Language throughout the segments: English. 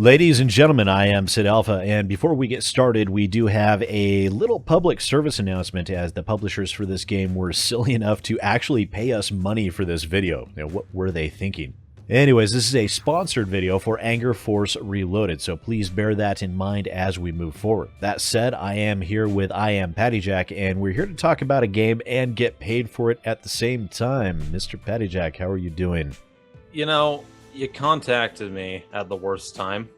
Ladies and gentlemen, I am SidAlpha, and before we get started, we do have a little public service announcement, as the publishers for this game were silly enough to actually pay us money for this video. Now, what were they thinking? Anyways, this is a sponsored video for AngerForce Reloaded, so please bear that in mind as we move forward. That said, I am here with I Am Pattyjack, and we're here to talk about a game and get paid for it at the same time. Mr. Pattyjack, how are you doing? You know, you contacted me at the worst time.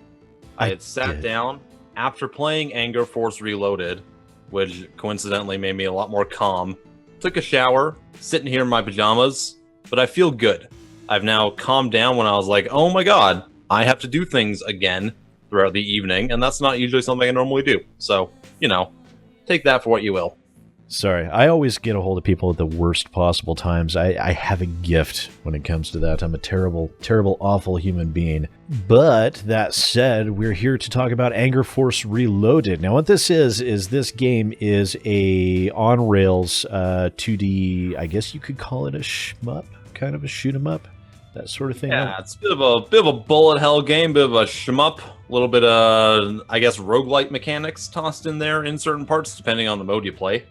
I had sat down after playing AngerForce Reloaded, which coincidentally made me a lot more calm. Took a shower, sitting here in my pajamas, but I feel good. I've now calmed down when I was like, oh my god, I have to do things again throughout the evening, and that's not usually something I normally do. So, you know, take that for what you will. Sorry, I always get a hold of people at the worst possible times. I have a gift when it comes to that. I'm a terrible, terrible, awful human being. But that said, we're here to talk about AngerForce Reloaded. Now, what this is this game is a on-rails 2D, I guess you could call it a shmup, kind of a shoot-'em-up, that sort of thing. Yeah, it's a bit of a bullet hell game, bit of a shmup, a little bit of, I guess, roguelite mechanics tossed in there in certain parts, depending on the mode you play.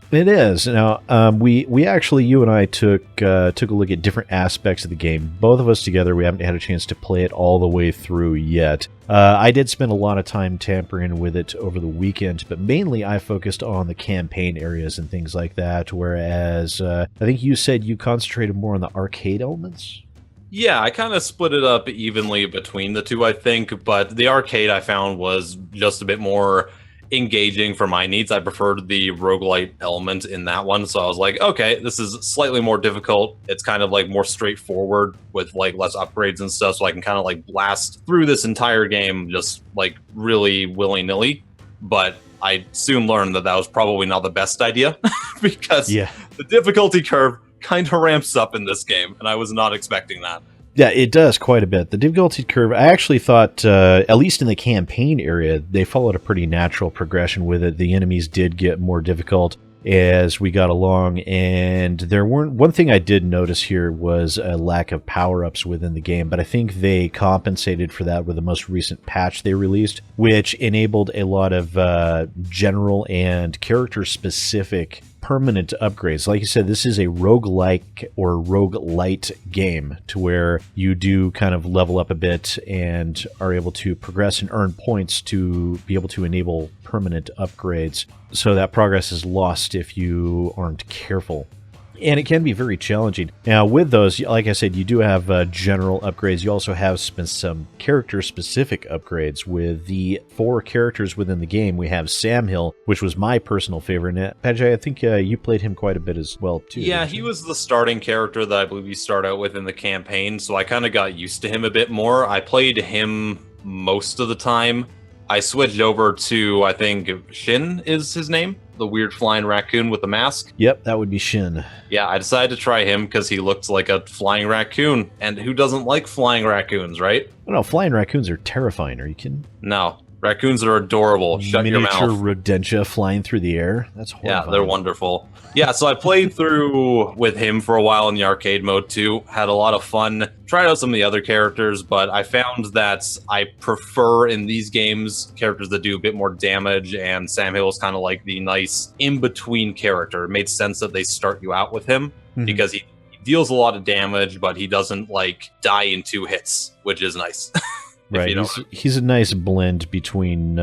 It is. Now, we actually, you and I took a look at different aspects of the game. Both of us together, we haven't had a chance to play it all the way through yet. I did spend a lot of time tampering with it over the weekend, but mainly I focused on the campaign areas and things like that, whereas I think you said you concentrated more on the arcade elements? Yeah, I kind of split it up evenly between the two, I think, but the arcade I found was just a bit more engaging for my needs. I preferred the roguelite element in that one, so I was like, okay, this is slightly more difficult. It's kind of like more straightforward with like less upgrades and stuff, so I can kind of like blast through this entire game just like really willy-nilly. But I soon learned that that was probably not the best idea because the difficulty curve kind of ramps up in this game, and I was not expecting that. Yeah, it does quite a bit. The difficulty curve, I actually thought, at least in the campaign area, they followed a pretty natural progression with it. The enemies did get more difficult as we got along, and one thing I did notice here was a lack of power-ups within the game, but I think they compensated for that with the most recent patch they released, which enabled a lot of general and character-specific permanent upgrades. Like you said, this is a roguelike or roguelite game to where you do kind of level up a bit and are able to progress and earn points to be able to enable permanent upgrades. So that progress is lost if you aren't careful. And it can be very challenging. Now, with those, like I said, you do have general upgrades. You also have some character-specific upgrades. With the 4 characters within the game, we have Sam Hill, which was my personal favorite. And Pajay, I think you played him quite a bit as well, too. Yeah, he was the starting character that I believe you start out with in the campaign, so I kind of got used to him a bit more. I played him most of the time. I switched over to, I think, Shin is his name, the weird flying raccoon with the mask. Yep, that would be Shin. Yeah, I decided to try him because he looked like a flying raccoon. And who doesn't like flying raccoons, right? Oh, no, flying raccoons are terrifying. Are you kidding? No. Raccoons are adorable. Shut your mouth. Miniature rodentia flying through the air. That's horrifying. Yeah, they're wonderful. Yeah, so I played through with him for a while in the arcade mode too. Had a lot of fun. Tried out some of the other characters, but I found that I prefer in these games characters that do a bit more damage, and Sam Hill is kind of like the nice in-between character. It made sense that they start you out with him because he deals a lot of damage, but he doesn't like die in 2 hits, which is nice. Right, he's a nice blend between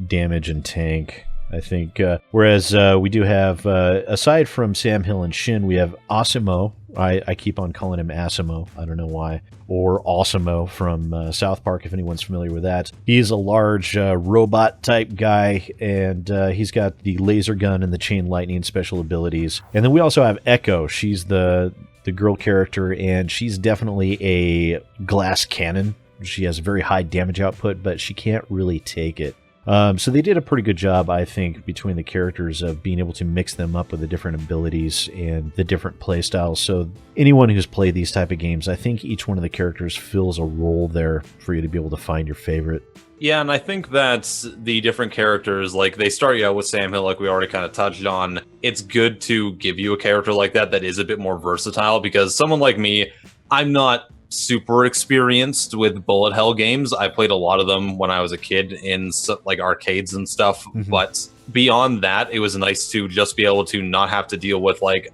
damage and tank, I think. Whereas we do have, aside from Sam Hill and Shin, we have Asimo. I keep on calling him Asimo. I don't know why. Or Osimo from South Park, if anyone's familiar with that. He's a large robot-type guy, and he's got the laser gun and the chain lightning special abilities. And then we also have Echo. She's the girl character, and she's definitely a glass cannon. She has a very high damage output, but she can't really take it. So they did a pretty good job, I think, between the characters of being able to mix them up with the different abilities and the different playstyles. So anyone who's played these type of games, I think each one of the characters fills a role there for you to be able to find your favorite. Yeah, and I think that the different characters, like, they start you out with Sam Hill, like we already kind of touched on. It's good to give you a character like that that is a bit more versatile, because someone like me, I'm not super experienced with bullet hell games. I played a lot of them when I was a kid in like arcades and stuff, but beyond that, it was nice to just be able to not have to deal with like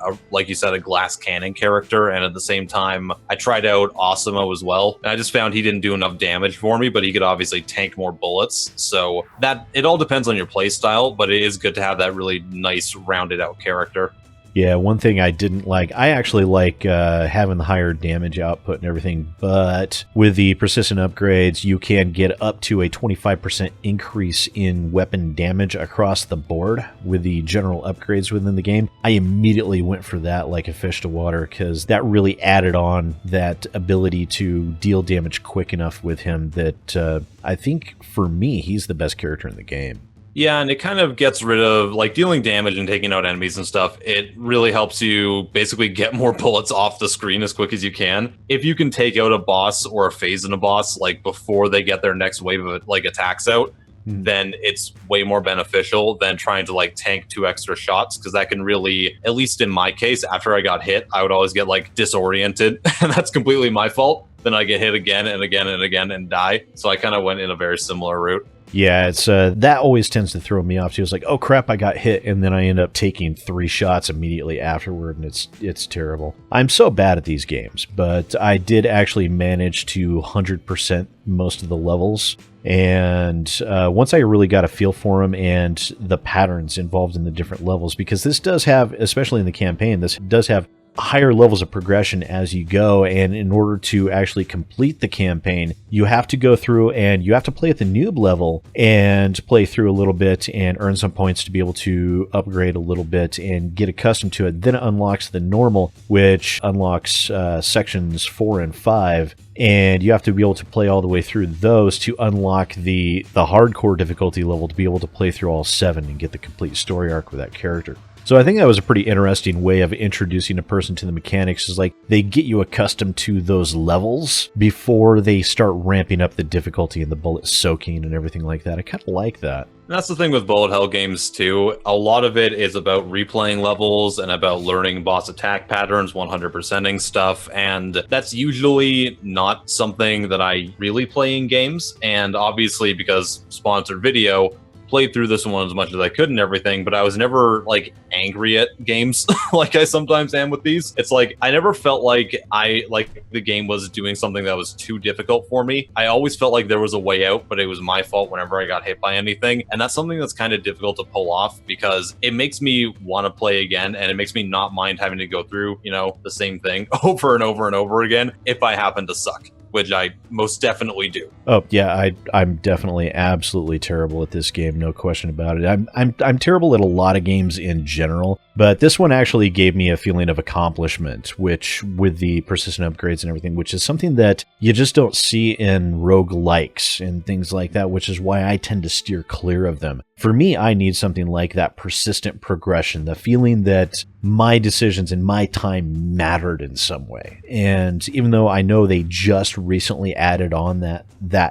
you said, a glass cannon character. And at the same time, I tried out Osimo as well, and I just found he didn't do enough damage for me, but he could obviously tank more bullets. So that it all depends on your play style, but it is good to have that really nice rounded out character. Yeah, one thing I didn't like, I actually like having the higher damage output and everything, but with the persistent upgrades, you can get up to a 25% increase in weapon damage across the board with the general upgrades within the game. I immediately went for that like a fish to water, because that really added on that ability to deal damage quick enough with him that I think, for me, he's the best character in the game. Yeah, and it kind of gets rid of, like, dealing damage and taking out enemies and stuff. It really helps you basically get more bullets off the screen as quick as you can. If you can take out a boss or a phase in a boss, like, before they get their next wave of, like, attacks out, then it's way more beneficial than trying to, like, tank 2 extra shots, because that can really, at least in my case, after I got hit, I would always get, like, disoriented, and that's completely my fault. Then I get hit again and again and again and die. So I kind of went in a very similar route. Yeah, it's that always tends to throw me off too. It's like, oh crap, I got hit, and then I end up taking 3 shots immediately afterward, and it's terrible. I'm so bad at these games, but I did actually manage to 100% most of the levels. And once I really got a feel for them and the patterns involved in the different levels, because this does have, especially in the campaign, this does have higher levels of progression as you go, and in order to actually complete the campaign, you have to go through and you have to play at the noob level and play through a little bit and earn some points to be able to upgrade a little bit and get accustomed to it. Then it unlocks the normal, which unlocks sections 4 and 5, and you have to be able to play all the way through those to unlock the hardcore difficulty level to be able to play through all 7 and get the complete story arc with that character. So I think that was a pretty interesting way of introducing a person to the mechanics, is like they get you accustomed to those levels before they start ramping up the difficulty and the bullet soaking and everything like that. I kind of like that. That's the thing with bullet hell games too. A lot of it is about replaying levels and about learning boss attack patterns, 100%ing stuff, and that's usually not something that I really play in games. And obviously, because sponsored video, played through this one as much as I could and everything, but I was never like angry at games like I sometimes am with these. It's like I never felt like the game was doing something that was too difficult for me. I always felt like there was a way out, but it was my fault whenever I got hit by anything. And that's something that's kind of difficult to pull off, because it makes me want to play again, and it makes me not mind having to go through, you know, the same thing over and over and over again if I happen to suck, which I most definitely do. Oh yeah, I'm definitely absolutely terrible at this game, no question about it. I'm terrible at a lot of games in general, but this one actually gave me a feeling of accomplishment, which with the persistent upgrades and everything, which is something that you just don't see in roguelikes and things like that, which is why I tend to steer clear of them. For me, I need something like that persistent progression, the feeling that my decisions and my time mattered in some way. And even though I know they just recently added on that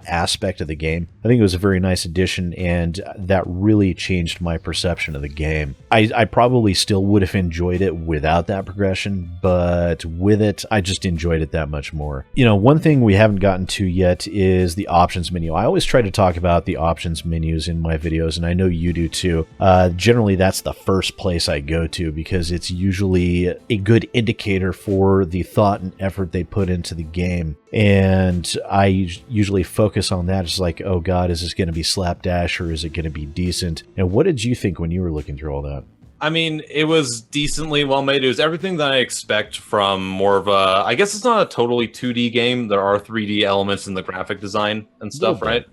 aspect of the game, I think it was a very nice addition, and that really changed my perception of the game. I probably still would have enjoyed it without that progression, but with it, I just enjoyed it that much more. You know, one thing we haven't gotten to yet is the options menu. I always try to talk about the options menus in my videos, and I know you do too. Generally, that's the first place I go to, because it's usually a good indicator for the thought and effort they put into the game. And I usually focus on that. It's like, oh God, is this going to be slapdash or is it going to be decent? And what did you think when you were looking through all that? I mean, it was decently well made. It was everything that I expect from more of a, I guess it's not a totally 2D game. There are 3D elements in the graphic design and stuff, right?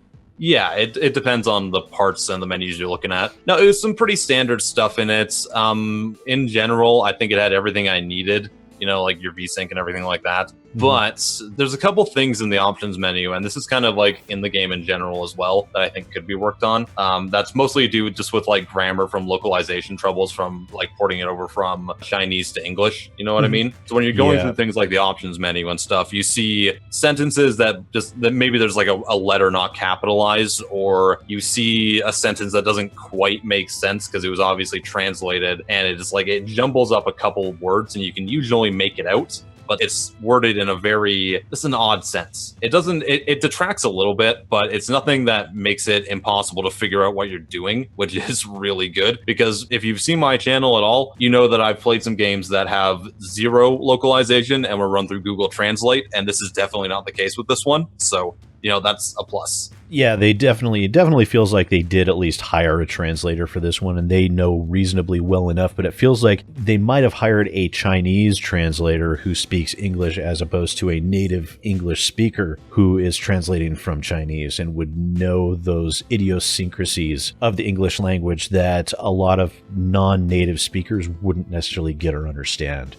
Yeah, it depends on the parts and the menus you're looking at. No, it was some pretty standard stuff in it. In general, I think it had everything I needed, you know, like your VSync and everything like that. But there's a couple things in the options menu, and this is kind of like in the game in general as well, that I think could be worked on. That's mostly to do just with like grammar from localization troubles from like porting it over from Chinese to English. You know what I mean? So when you're going through things like the options menu and stuff, you see sentences that maybe there's like a letter not capitalized, or you see a sentence that doesn't quite make sense because it was obviously translated, and it jumbles up a couple words, and you can usually make it out. but it's worded in a very, it's an odd sense. It detracts a little bit, but it's nothing that makes it impossible to figure out what you're doing, which is really good. Because if you've seen my channel at all, you know that I've played some games that have zero localization and were run through Google Translate, and this is definitely not the case with this one. So, you know, that's a plus. Yeah, it definitely feels like they did at least hire a translator for this one, and they know reasonably well enough, but it feels like they might have hired a Chinese translator who speaks English as opposed to a native English speaker who is translating from Chinese and would know those idiosyncrasies of the English language that a lot of non-native speakers wouldn't necessarily get or understand.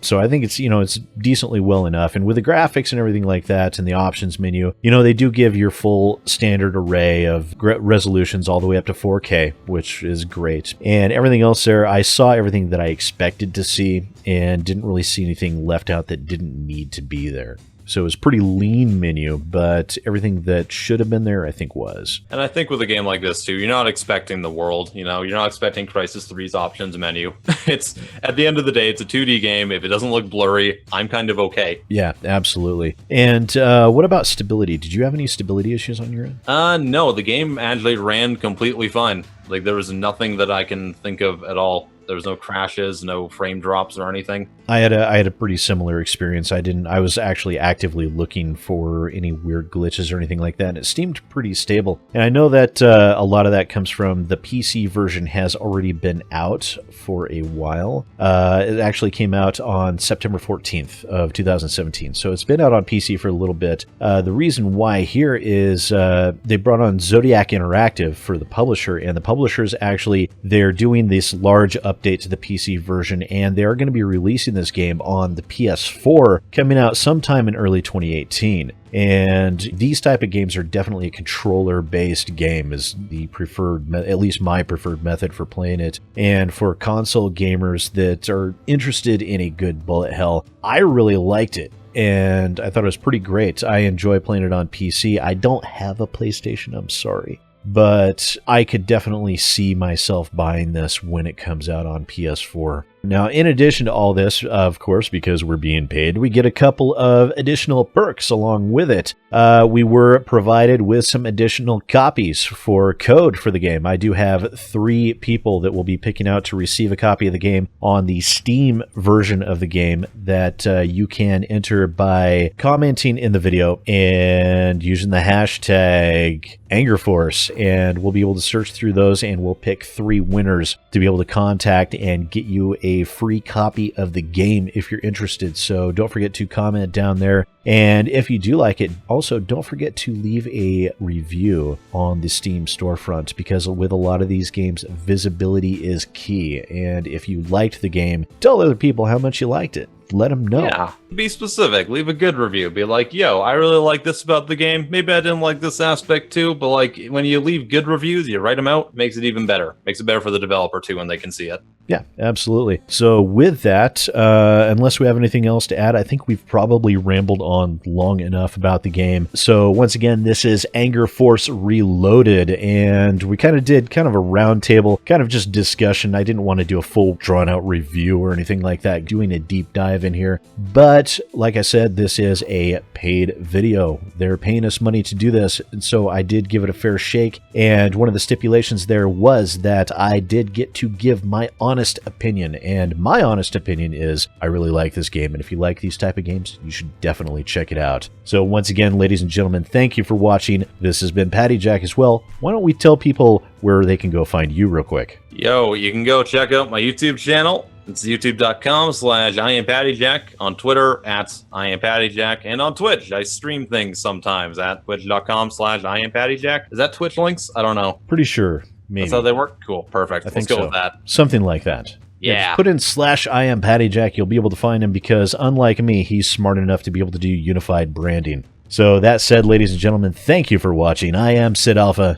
So I think it's, you know, it's decently well enough. And with the graphics and everything like that and the options menu, you know, they do give your full standard array of resolutions all the way up to 4K, which is great. And everything else there, I saw everything that I expected to see and didn't really see anything left out that didn't need to be there. So it was a pretty lean menu, but everything that should have been there, I think, was. And I think with a game like this, too, you're not expecting the world. You know, you're not expecting Crysis 3's options menu. It's, at the end of the day, it's a 2D game. If it doesn't look blurry, I'm kind of okay. Yeah, absolutely. And what about stability? Did you have any stability issues on your end? No, the game actually ran completely fine. Like, there was nothing that I can think of at all. There was no crashes, no frame drops or anything. I had a pretty similar experience. I was actually actively looking for any weird glitches or anything like that, and it seemed pretty stable. And I know that a lot of that comes from the PC version has already been out for a while. It actually came out on September 14th of 2017, so it's been out on PC for a little bit. The reason why here is they brought on Zodiac Interactive for the publisher, and the publisher's actually, they're doing this large update to the PC version, and they are going to be releasing this game on the PS4 coming out sometime in early 2018. And these type of games are definitely a controller-based game is the preferred, at least my preferred method for playing it. And for console gamers that are interested in a good bullet hell, I really liked it. And I thought it was pretty great. I enjoy playing it on PC. I don't have a PlayStation, I'm sorry. But I could definitely see myself buying this when it comes out on PS4. Now, in addition to all this, of course, because we're being paid, we get a couple of additional perks along with it. We were provided with some additional copies for code for the game. I do have 3 people that will be picking out to receive a copy of the game on the Steam version of the game that you can enter by commenting in the video and using the hashtag AngerForce, and we'll be able to search through those and we'll pick 3 winners to be able to contact and get you a free copy of the game if you're interested. So don't forget to comment down there, and if you do like it, also don't forget to leave a review on the Steam storefront, because with a lot of these games, visibility is key, and if you liked the game, tell other people how much you liked it. Let them know. Yeah, be specific. Leave a good review. Be like, yo, I really like this about the game. Maybe I didn't like this aspect too, but like when you leave good reviews, you write them out, makes it even better. Makes it better for the developer too when they can see it. Yeah, absolutely. So with that, unless we have anything else to add, I think we've probably rambled on long enough about the game. So once again, this is AngerForce Reloaded, and we kind of did kind of a roundtable, kind of just discussion. I didn't want to do a full drawn-out review or anything like that, doing a deep dive in here. But like I said, this is a paid video. They're paying us money to do this, and so I did give it a fair shake. And one of the stipulations there was that I did get to give my honest opinion, and my honest opinion is I really like this game, and if you like these type of games, you should definitely check it out. So once again, ladies and gentlemen, thank you for watching. This has been Patty Jack as well. Why don't we tell people where they can go find you real quick? Yo, you can go check out my YouTube channel. It's youtube.com/IamPattyJack, on Twitter @IamPattyJack, and on Twitch. I stream things sometimes at twitch.com/IamPattyJack. Is that Twitch links? I don't know. Pretty sure. Maybe. That's how they work? Cool. Perfect. I Let's think go so. with that. Something like that. Yeah. Just put in /IamPattyJack. You'll be able to find him because, unlike me, he's smart enough to be able to do unified branding. So that said, ladies and gentlemen, thank you for watching. I am SidAlpha,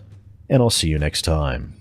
and I'll see you next time.